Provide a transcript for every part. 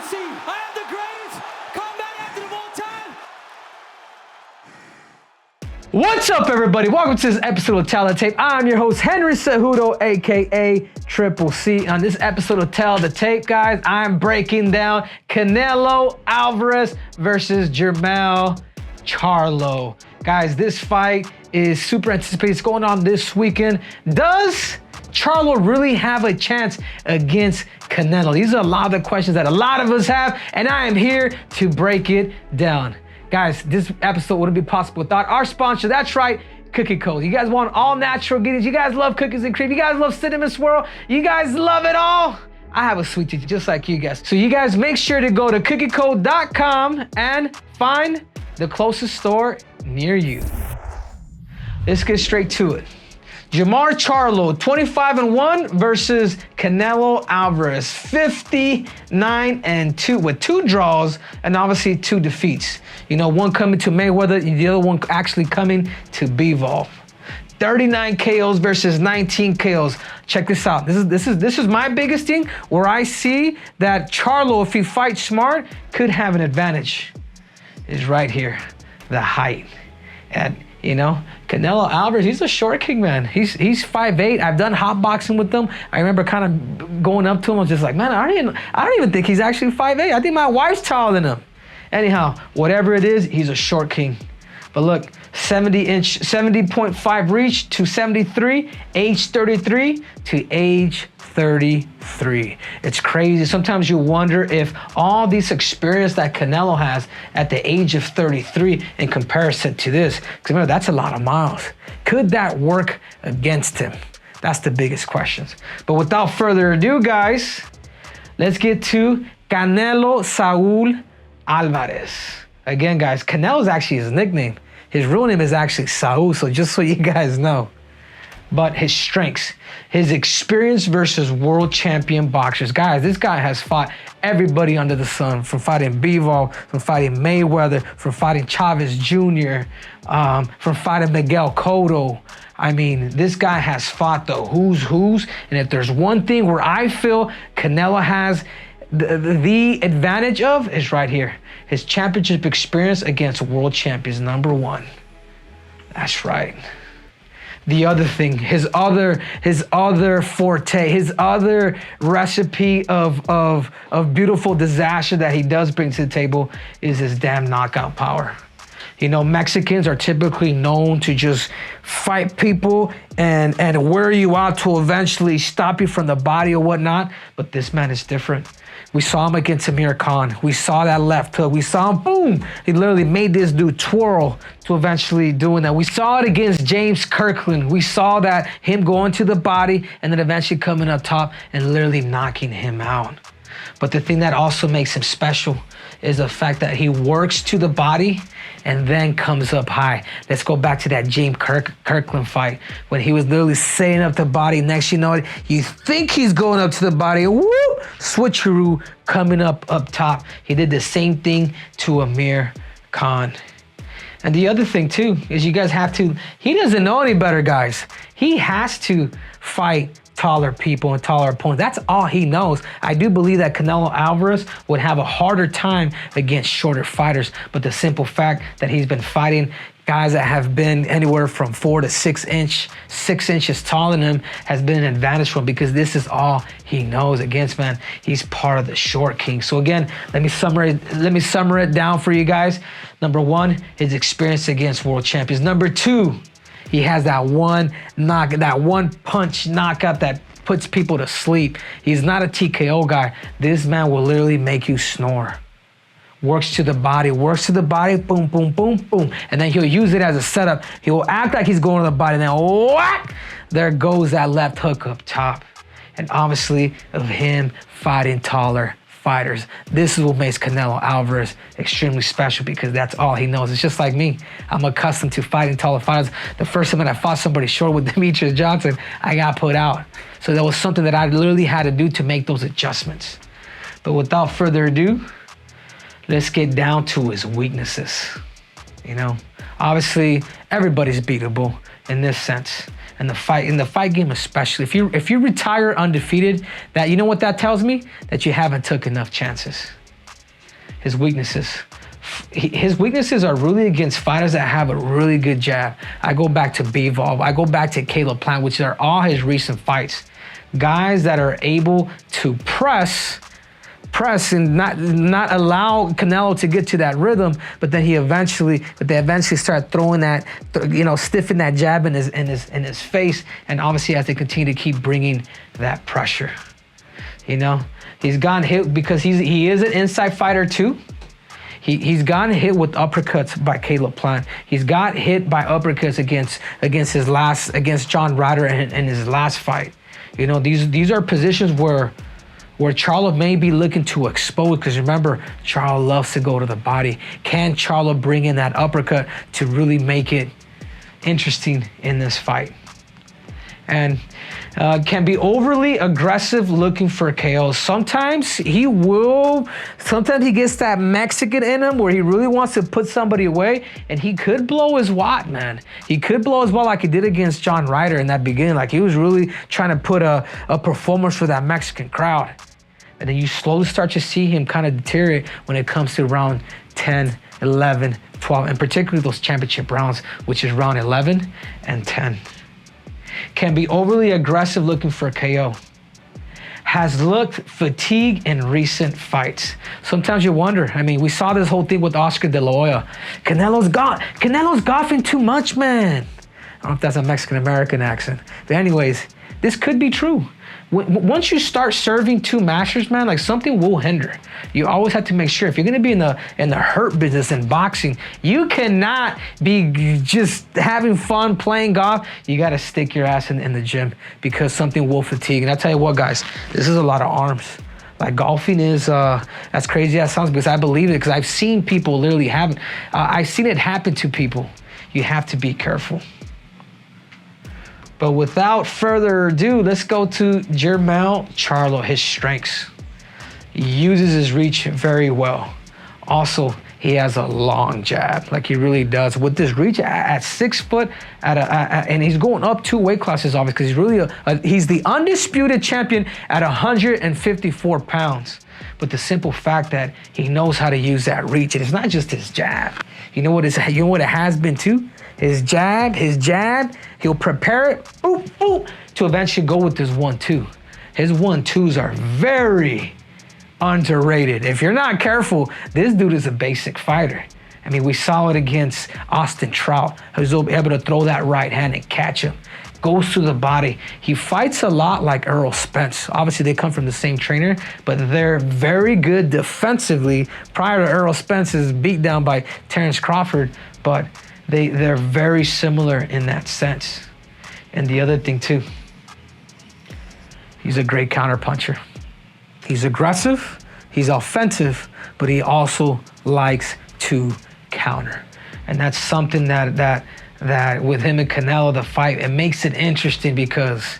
see. I am the greatest combat athlete of all time. What's up, everybody? Welcome to this episode of Tell the Tape. I'm your host, Henry Cejudo, aka Triple C. On this episode of Tell the Tape, guys, I'm breaking down Canelo Alvarez versus Jermell Charlo. Guys, this fight is super anticipated. It's going on this weekend. Does Charlo really have a chance against Canelo? These are a lot of the questions that a lot of us have, and I am here to break it down. Guys, this episode wouldn't be possible without our sponsor. That's right, Cookie Code. You guys want all natural ingredients. You guys love cookies and cream. You guys love cinnamon swirl. You guys love it all. I have a sweet tooth just like you guys. So you guys make sure to go to cookiecode.com and find the closest store near you. Let's get straight to it. Jermell Charlo, 25-1 versus Canelo Alvarez, 59-2 with 2 draws and obviously 2 defeats. You know, one coming to Mayweather, the other one actually coming to Bivol. 39 KOs versus 19 KOs. Check this out. This is my biggest thing where I see that Charlo, if he fights smart, could have an advantage. Is right here, the height. And you know, Canelo Alvarez, he's a short king, man. He's 5'8". I've done hot boxing with him. I remember kind of going up to him. I was just like, man, I don't even think he's actually 5'8". I think my wife's taller than him. Anyhow, whatever it is, he's a short king. But look, 70.5 reach to 73, age 33 to age 33. It's crazy. Sometimes you wonder if all this experience that Canelo has at the age of 33 in comparison to this, because remember, that's a lot of miles. Could that work against him? That's the biggest questions. But without further ado, guys, let's get to Canelo Saul Alvarez. Again, guys, Canelo is actually his nickname. His real name is actually Saul, so just so you guys know. But his strengths, his experience versus world champion boxers. Guys, this guy has fought everybody under the sun, from fighting Bivol, from fighting Mayweather, from fighting Chavez Jr., from fighting Miguel Cotto. I mean, this guy has fought the who's, and if there's one thing where I feel Canelo has the advantage of is right here. His championship experience against world champions, #1. That's right. The other thing, his other forte, his other recipe of beautiful disaster that he does bring to the table is his damn knockout power. You know, Mexicans are typically known to just fight people and wear you out to eventually stop you from the body or whatnot. But this man is different. We saw him against Amir Khan. We saw that left hook. We saw him, boom. He literally made this dude twirl to eventually doing that. We saw it against James Kirkland. We saw that him going to the body and then eventually coming up top and literally knocking him out. But the thing that also makes him special is the fact that he works to the body and then comes up high. Let's go back to that James Kirkland fight when he was literally setting up the body. Next, you know it, you think he's going up to the body, whoop, switcheroo coming up top. He did the same thing to Amir Khan. And the other thing too is you guys have to, he doesn't know any better, guys. He has to fight taller people and taller opponents. That's all he knows. I do believe that Canelo Alvarez would have a harder time against shorter fighters, but the simple fact that he's been fighting guys that have been anywhere from 4 to 6 inches taller than him has been an advantage for him because this is all he knows against, man. He's part of the short king. So again, let me summarize it down for you guys. #1, his experience against world champions. #2, he has that one punch knockout that puts people to sleep. He's not a TKO guy. This man will literally make you snore. Works to the body, boom, boom, boom, boom. And then he'll use it as a setup. He will act like he's going to the body, and then whack! There goes that left hook up top. And obviously of him fighting taller fighters. This is what makes Canelo Alvarez extremely special because that's all he knows. It's just like me. I'm accustomed to fighting taller fighters. The first time that I fought somebody short with Demetrius Johnson, I got put out. So that was something that I literally had to do to make those adjustments. But without further ado, let's get down to his weaknesses. You know, obviously everybody's beatable in this sense. In the fight game especially, if you retire undefeated, that, you know what that tells me? That you haven't took enough chances. His weaknesses. His weaknesses are really against fighters that have a really good jab. I go back to Bivol. I go back to Caleb Plant, which are all his recent fights. Guys that are able to press and not allow Canelo to get to that rhythm, but then they eventually start throwing that, stiffen that jab in his face, and obviously as they continue to keep bringing that pressure. He's gotten hit because he is an inside fighter too. He's gotten hit with uppercuts by Caleb Plant. He's got hit by uppercuts against John Ryder in his last fight. These are positions where Charlo may be looking to expose, because remember, Charlo loves to go to the body. Can Charlo bring in that uppercut to really make it interesting in this fight? And can be overly aggressive looking for KOs. Sometimes he gets that Mexican in him where he really wants to put somebody away, and he could blow his wad, man. He could blow his wad like he did against John Ryder in that beginning. Like he was really trying to put a performance for that Mexican crowd. And then you slowly start to see him kind of deteriorate when it comes to round 10, 11, 12, and particularly those championship rounds, which is round 11 and 10. Can be overly aggressive looking for a KO. Has looked fatigued in recent fights. Sometimes you wonder. We saw this whole thing with Oscar De La Hoya. Canelo's golfing too much, man. I don't know if that's a Mexican-American accent. But anyways, this could be true. Once you start serving two masters, man, like something will hinder. You always have to make sure, if you're gonna be in the hurt business in boxing, you cannot be just having fun playing golf. You gotta stick your ass in the gym, because something will fatigue. And I tell you what, guys, this is a lot of arms. Like golfing is, as crazy as it sounds, because I believe it, because I've seen people literally I've seen it happen to people. You have to be careful. But without further ado, let's go to Jermell Charlo, his strengths. He uses his reach very well. Also, he has a long jab, like he really does. With this reach at 6 foot, and he's going up 2 weight classes, obviously, because he's the undisputed champion at 154 pounds. But the simple fact that he knows how to use that reach, and it's not just his jab. You know what it has been too? His jab, he'll prepare it, boop, boop, to eventually go with his 1-2. His 1-2s are very underrated. If you're not careful, this dude is a basic fighter. We saw it against Austin Trout, who's able to throw that right hand and catch him. Goes to the body. He fights a lot like Errol Spence. Obviously, they come from the same trainer, but they're very good defensively. Prior to Errol Spence's beatdown by Terrence Crawford, but they're very similar in that sense. And the other thing too, he's a great counterpuncher. He's aggressive, he's offensive, but he also likes to counter. And that's something that with him and Canelo, the fight, it makes it interesting, because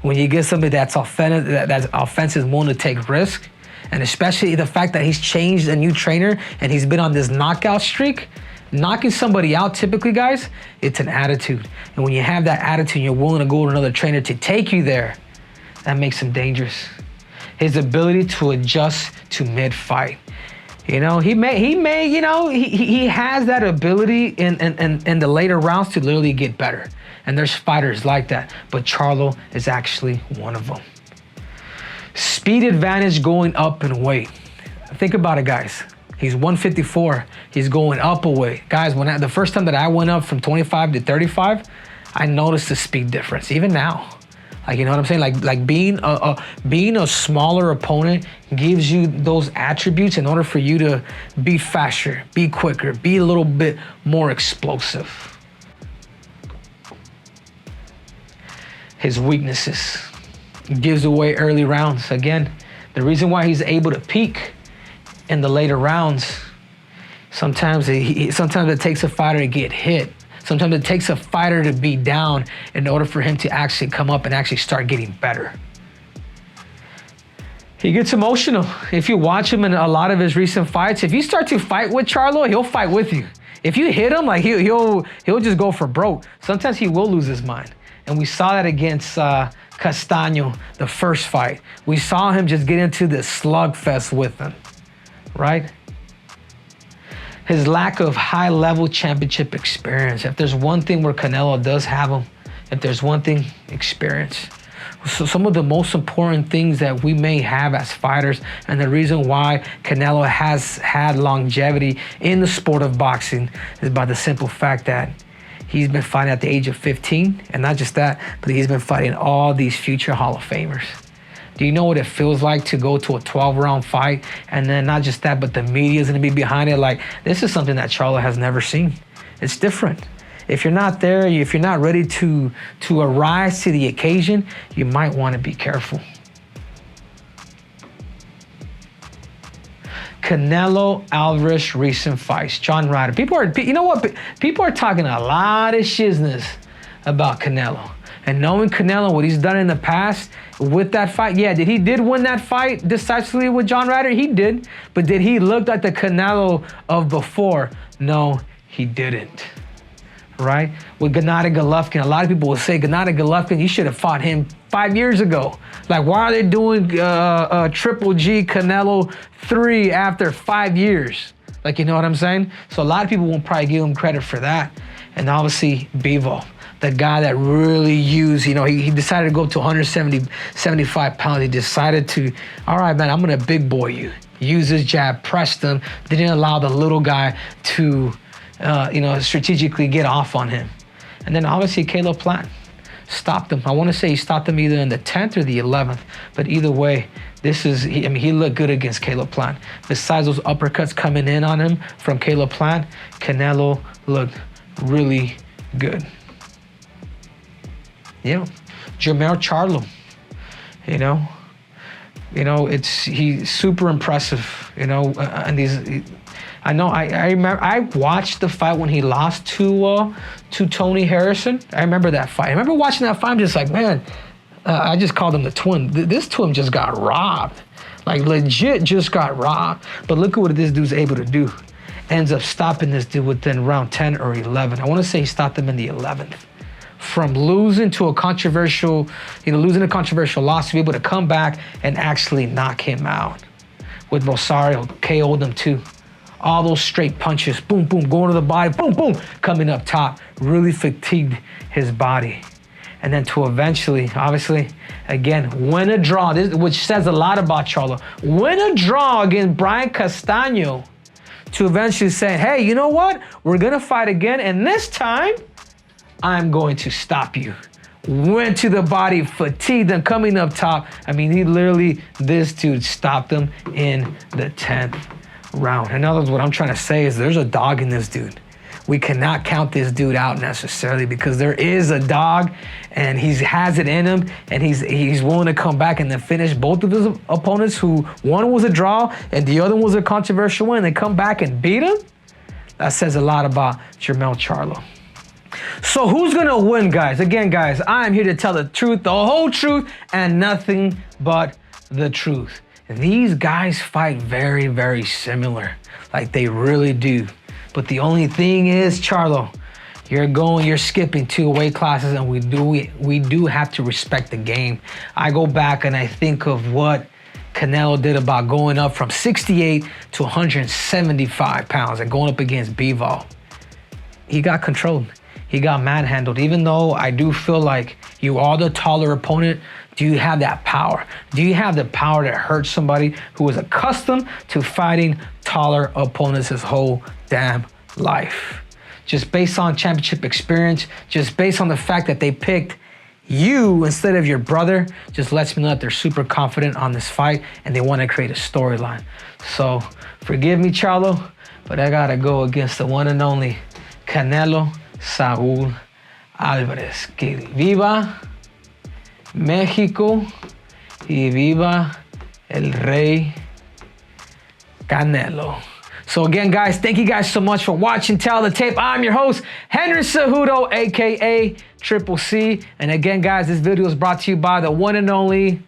when you get somebody that's offensive, willing to take risk, and especially the fact that he's changed a new trainer and he's been on this knockout streak. Knocking somebody out, typically, guys, it's an attitude. And when you have that attitude, you're willing to go to another trainer to take you there, that makes him dangerous. His ability to adjust to mid-fight. He has that ability in the later rounds to literally get better. And there's fighters like that, but Charlo is actually one of them. Speed advantage going up in weight. Think about it, guys. He's 154. He's going up a weight. Guys, the first time that I went up from 25 to 35, I noticed the speed difference, even now. Like, you know what I'm saying? Like being a smaller opponent gives you those attributes in order for you to be faster, be quicker, be a little bit more explosive. His weaknesses. Gives away early rounds. Again, the reason why he's able to peak in the later rounds, sometimes it takes a fighter to get hit. Sometimes it takes a fighter to be down in order for him to actually come up and actually start getting better. He gets emotional. If you watch him in a lot of his recent fights, if you start to fight with Charlo, he'll fight with you. If you hit him, like he'll just go for broke. Sometimes he will lose his mind. And we saw that against Castaño, the first fight. We saw him just get into this slugfest with him, right? his lack of high-level championship experience. If there's one thing where Canelo does have him, if there's one thing, experience. So some of the most important things that we may have as fighters, and the reason why Canelo has had longevity in the sport of boxing is by the simple fact that he's been fighting at the age of 15, and not just that, but he's been fighting all these future Hall of Famers. Do you know what it feels like to go to a 12-round fight, and then not just that, but the media is going to be behind it? Like, this is something that Charlo has never seen. It's different. If you're not there, if you're not ready to arise to the occasion, you might want to be careful. Canelo Alvarez recent fights. John Ryder. You know what? People are talking a lot of shizness about Canelo. And knowing Canelo, what he's done in the past with that fight, yeah, did win that fight decisively with John Ryder? He did. But did he look like the Canelo of before? No, he didn't. Right? With Gennady Golovkin, a lot of people will say, Gennady Golovkin, you should have fought him 5 years ago. Like, why are they doing Triple G Canelo 3 after 5 years? Like, you know what I'm saying? So a lot of people won't probably give him credit for that. And obviously, Bivol, the guy that really used, you know, he decided to go to 175 pounds. He decided to, all right, man, I'm going to big boy you. Use his jab, pressed him, didn't allow the little guy to strategically get off on him. And then obviously Caleb Plant stopped him. I want to say he stopped him either in the 10th or the 11th, but either way, he looked good against Caleb Plant. Besides those uppercuts coming in on him from Caleb Plant, Canelo looked really good. Yeah, Jermell Charlo, he's super impressive, and these. I know. I remember. I watched the fight when he lost to Tony Harrison. I remember that fight. I remember watching that fight. I'm just like, man. I just called him the twin. This twin just got robbed, like legit, just got robbed. But look at what this dude's able to do. Ends up stopping this dude within round 10 or 11. I want to say he stopped him in the 11th. From losing a controversial loss, to be able to come back and actually knock him out. With Rosario, KO'd him too. All those straight punches, boom, boom, going to the body, boom, boom, coming up top, really fatigued his body. And then to eventually, obviously, again, win a draw, which says a lot about Charlo. Win a draw against Brian Castaño to eventually say, hey, you know what? We're going to fight again, and this time, I'm going to stop you. Went to the body, fatigued and coming up top. I mean, this dude stopped him in the 10th round. In other words, what I'm trying to say is there's a dog in this dude. We cannot count this dude out necessarily because there is a dog and he has it in him and he's willing to come back and then finish both of his opponents, who one was a draw and the other was a controversial win. They come back and beat him. That says a lot about Jermell Charlo. So who's gonna win, guys? Again, guys, I'm here to tell the truth, the whole truth, and nothing but the truth. These guys fight very, very similar. Like, they really do. But the only thing is, Charlo, you're skipping 2 weight classes, and we do have to respect the game. I go back and I think of what Canelo did about going up from 68 to 175 pounds and going up against Bivol. He got controlled. He got manhandled. Even though I do feel like you are the taller opponent, do you have that power? Do you have the power to hurt somebody who is accustomed to fighting taller opponents his whole damn life? Just based on championship experience, just based on the fact that they picked you instead of your brother, just lets me know that they're super confident on this fight and they want to create a storyline. So forgive me, Charlo, but I gotta go against the one and only Canelo Saúl Álvarez. Que viva México y viva el Rey Canelo. So again, guys, thank you guys so much for watching Tell the Tape. I'm your host, Henry Cejudo, aka Triple C. And again, guys, this video is brought to you by the one and only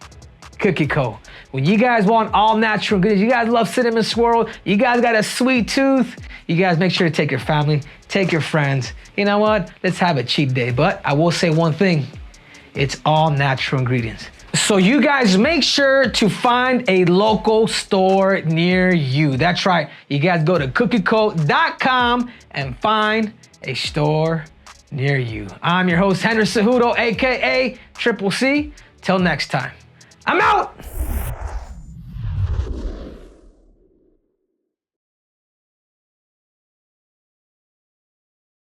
Cookie Co. When you guys want all natural goodies, you guys love cinnamon swirl, you guys got a sweet tooth, you guys make sure to take your family, take your friends. You know what? Let's have a cheat day. But I will say one thing. It's all natural ingredients. So you guys make sure to find a local store near you. That's right. You guys go to cookieco.com and find a store near you. I'm your host, Henry Cejudo, aka Triple C. Till next time, I'm out.